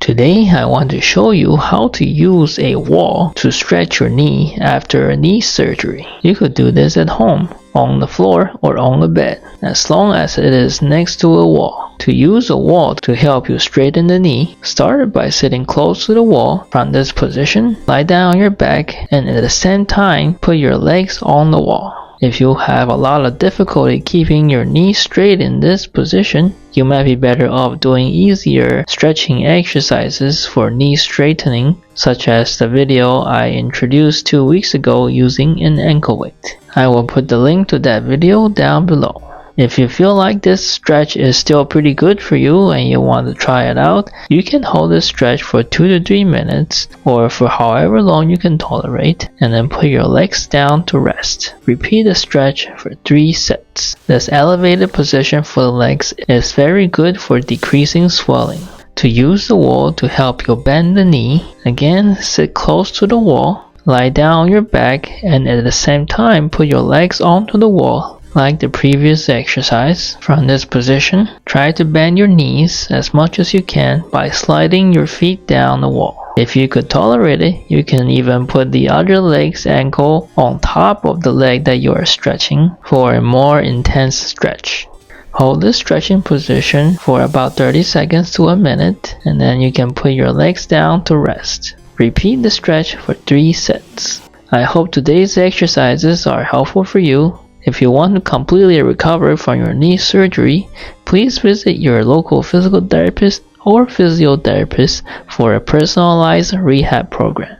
Today I want to show you how to use a wall to stretch your knee after a knee surgery. You could do this at home, on the floor or on the bed, as long as it is next to a wall. To use a wall to help you straighten the knee, start by sitting close to the wall. From this position, lie down on your back and at the same time put your legs on the wall. If you have a lot of difficulty keeping your knee straight in this position, you might be better off doing easier stretching exercises for knee straightening, such as the video I introduced 2 weeks ago using an ankle weight. I will put the link to that video down below. If you feel like this stretch is still pretty good for you and you want to try it out, you can hold this stretch for 2 to 3 minutes or for however long you can tolerate, and then put your legs down to rest. Repeat the stretch for 3 sets. This elevated position for the legs is very good for decreasing swelling. To use the wall to help you bend the knee, again sit close to the wall, lie down on your back, and at the same time put your legs onto the wall. Like the previous exercise, from this position, try to bend your knees as much as you can by sliding your feet down the wall. If you could tolerate it, you can even put the other leg's ankle on top of the leg that you are stretching for a more intense stretch. Hold this stretching position for about 30 seconds to a minute, and then you can put your legs down to rest. Repeat the stretch for 3 sets. I hope today's exercises are helpful for you. If you want to completely recover from your knee surgery, please visit your local physical therapist or physiotherapist for a personalized rehab program.